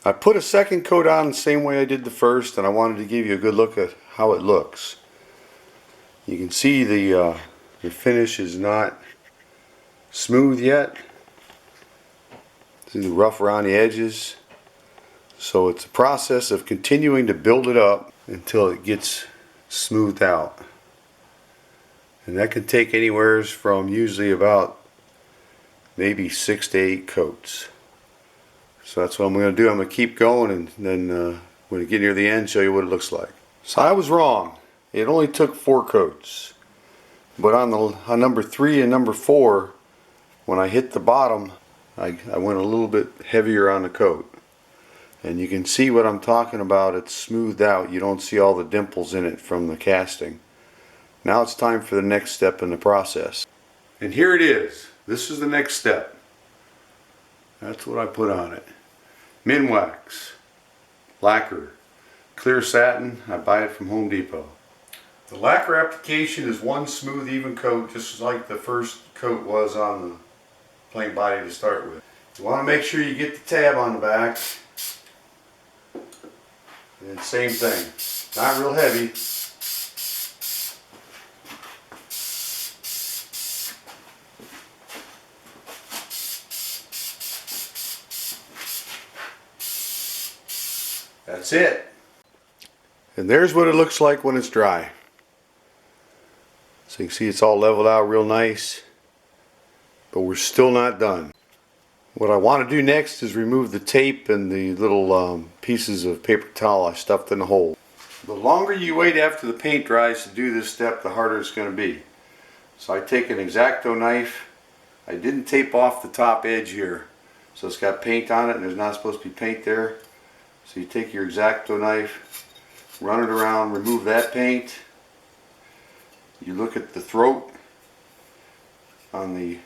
I put a second coat on the same way I did the first, and I wanted to give you a good look at how it looks. You can see the finish is not smooth yet. See the rough around the edges. So it's a process of continuing to build it up until it gets smoothed out. And that can take anywhere from usually about maybe 6 to 8 coats. So that's what I'm going to do. I'm going to keep going, and then when we get near the end, show you what it looks like. So I was wrong. It only took 4 coats. But on number 3 and number 4, when I hit the bottom, I went a little bit heavier on the coat. And you can see what I'm talking about. It's smoothed out. You don't see all the dimples in it from the casting. Now it's time for the next step in the process. And here it is. This is the next step. That's what I put on it. Minwax, lacquer, clear satin. I buy it from Home Depot. The lacquer application is one smooth, even coat, just like the first coat was on the plain body to start with. You want to make sure you get the tab on the back. And same thing. Not real heavy. That's it. And there's what it looks like when it's dry. So you can see it's all leveled out real nice. But we're still not done. What I want to do next is remove the tape and the little pieces of paper towel I stuffed in the hole. The longer you wait after the paint dries to do this step, the harder it's going to be. So I take an X-Acto knife. I didn't tape off the top edge here. So it's got paint on it and there's not supposed to be paint there. So you take your X-Acto knife, run it around, remove that paint. You look at the throat, on the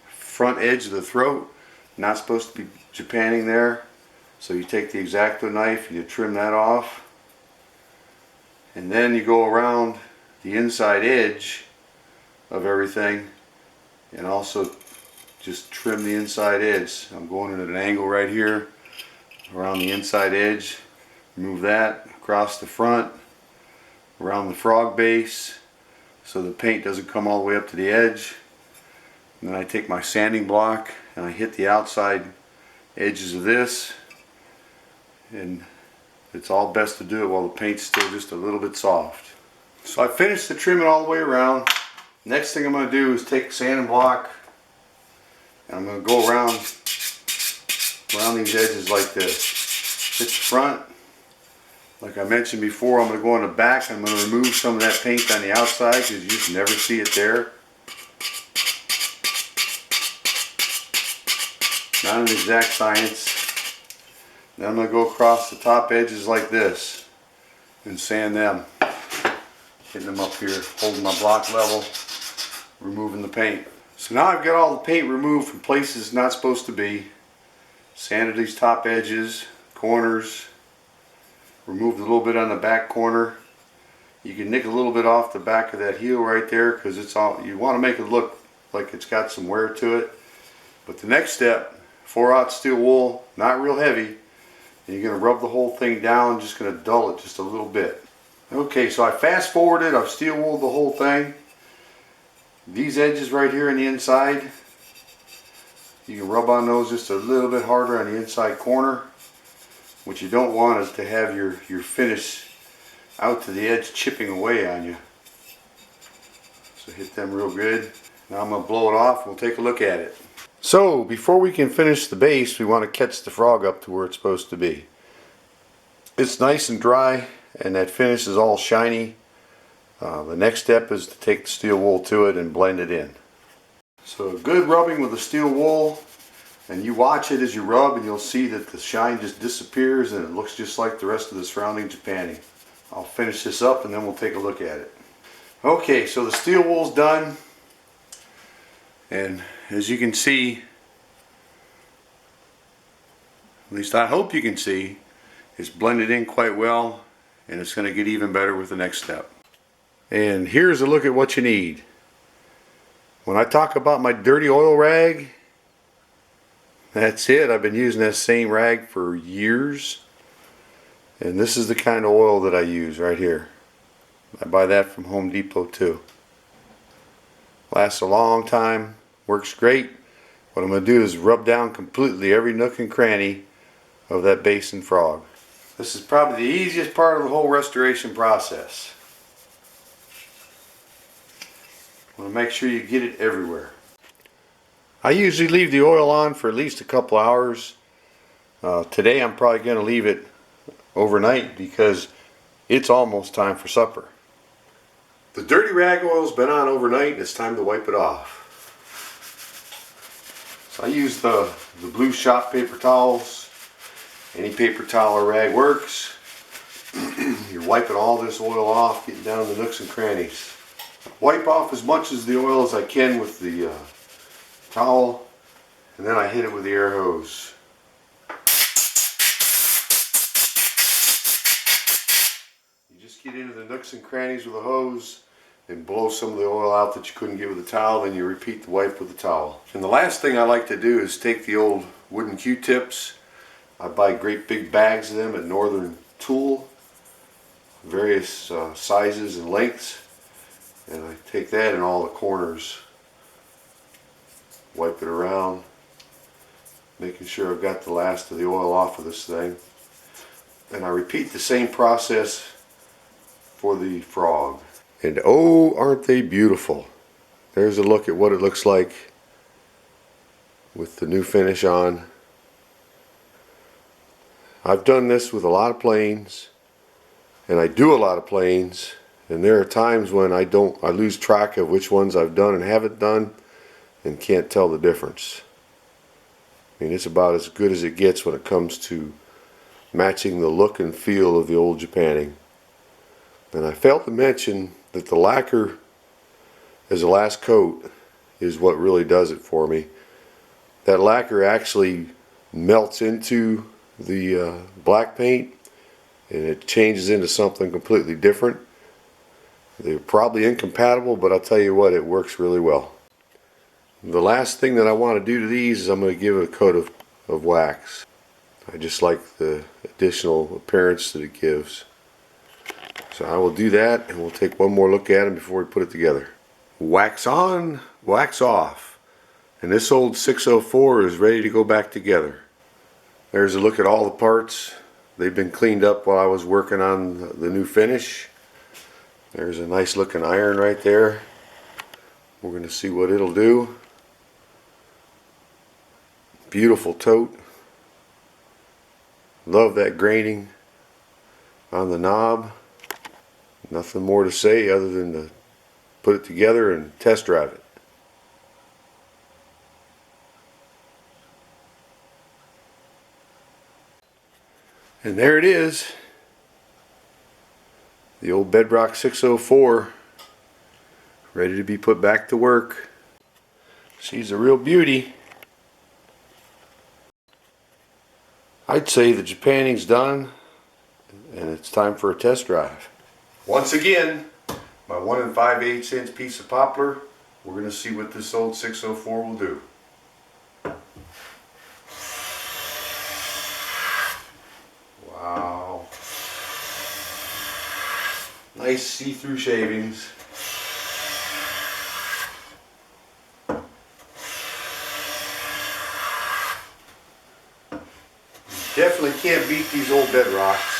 front edge of the throat, not supposed to be Japanning there. So you take the X-Acto knife and you trim that off. And then you go around the inside edge of everything and also just trim the inside edge. I'm going at an angle right here around the inside edge. Move that across the front, around the frog base, so the paint doesn't come all the way up to the edge. And then I take my sanding block and I hit the outside edges of this, and it's all best to do it while the paint's still just a little bit soft. So I finished the trimming all the way around. Next thing I'm going to do is take a sanding block and I'm going to go around these edges like this. Hit the front. Like I mentioned before, I'm going to go on the back. I'm going to remove some of that paint on the outside because you just never see it there. Not an exact science. Then I'm going to go across the top edges like this and sand them. Hitting them up here, holding my block level, removing the paint. So now I've got all the paint removed from places it's not supposed to be. Sanded these top edges, corners, removed a little bit on the back corner. You can nick a little bit off the back of that heel right there because it's all, you want to make it look like it's got some wear to it. But the next step, 4/0 steel wool, not real heavy, and you're going to rub the whole thing down, just going to dull it just a little bit. Okay, so I fast forwarded, I've steel wooled the whole thing. These edges right here on the inside, you can rub on those just a little bit harder on the inside corner. What you don't want is to have your finish out to the edge chipping away on you. So hit them real good. Now I'm going to blow it off and we'll take a look at it. So before we can finish the base, we want to catch the frog up to where it's supposed to be. It's nice and dry and that finish is all shiny. The next step is to take the steel wool to it and blend it in. So good rubbing with the steel wool, and you watch it as you rub and you'll see that the shine just disappears and it looks just like the rest of the surrounding Japanning. I'll finish this up and then we'll take a look at it. Okay, so the steel wool's done, and as you can see, at least I hope you can see, it's blended in quite well, and it's going to get even better with the next step. And here's a look at what you need. When I talk about my dirty oil rag, That's it. I've been using that same rag for years, and this is the kind of oil that I use right here. I buy that from Home Depot too. Lasts a long time, works great. What I'm going to do is rub down completely every nook and cranny of that basin frog. This is probably the easiest part of the whole restoration process. I want to make sure you get it everywhere. I usually leave the oil on for at least a couple hours. Today I'm probably going to leave it overnight because it's almost time for supper. The dirty rag oil's been on overnight and it's time to wipe it off. So I use the blue shop paper towels. Any paper towel or rag works. You're wiping all this oil off, getting down the nooks and crannies. Wipe off as much of the oil as I can with the towel, and then I hit it with the air hose. You just get into the nooks and crannies with a hose and blow some of the oil out that you couldn't get with the towel, then you repeat the wipe with the towel. And the last thing I like to do is take the old wooden Q-tips. I buy great big bags of them at Northern Tool, various sizes and lengths, and I take that in all the corners, wipe it around, making sure I've got the last of the oil off of this thing, and I repeat the same process for the frog. And oh, aren't they beautiful? There's a look at what it looks like with the new finish on. I've done this with a lot of planes, and I do a lot of planes, and there are times when I lose track of which ones I've done and haven't done and can't tell the difference. I mean, it's about as good as it gets when it comes to matching the look and feel of the old Japanning. And I failed to mention that the lacquer as a last coat is what really does it for me. That lacquer actually melts into the black paint and it changes into something completely different. They're probably incompatible, but I'll tell you what, it works really well. The last thing that I want to do to these is I'm going to give it a coat of wax. I just like the additional appearance that it gives. So I will do that, and we'll take one more look at them before we put it together. Wax on, wax off. And this old 604 is ready to go back together. There's a look at all the parts. They've been cleaned up while I was working on the new finish. There's a nice looking iron right there. We're going to see what it'll do. Beautiful tote. Love that graining on the knob. Nothing more to say other than to put it together and test drive it. And there it is. The old Bedrock 604 ready to be put back to work. She's a real beauty. I'd say the Japanning's done and it's time for a test drive. Once again, my 1 5/8 inch piece of poplar. We're going to see what this old 604 will do. Wow. Nice see-through shavings. Definitely can't beat these old Bedrocks.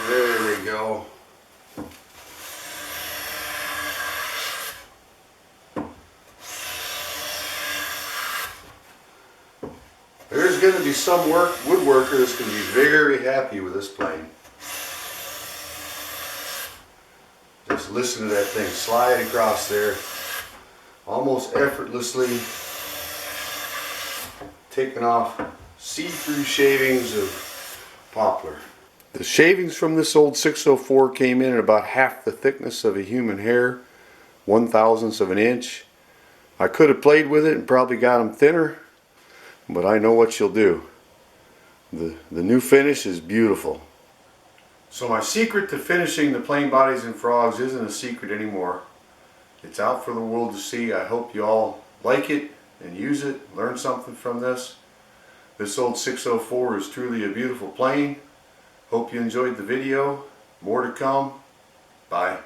There we go. There's going to be some woodworker that's going to be very happy with this plane. Just listen to that thing slide across there, almost effortlessly, taking off see-through shavings of poplar. The shavings from this old 604 came in at about half the thickness of a human hair, 1/1000th of an inch. I could have played with it and probably got them thinner, but I know what she'll do. The new finish is beautiful. So my secret to finishing the plain bodies and frogs isn't a secret anymore. It's out for the world to see. I hope you all like it and use it, learn something from this. This old 604 is truly a beautiful plane. Hope you enjoyed the video. More to come. Bye.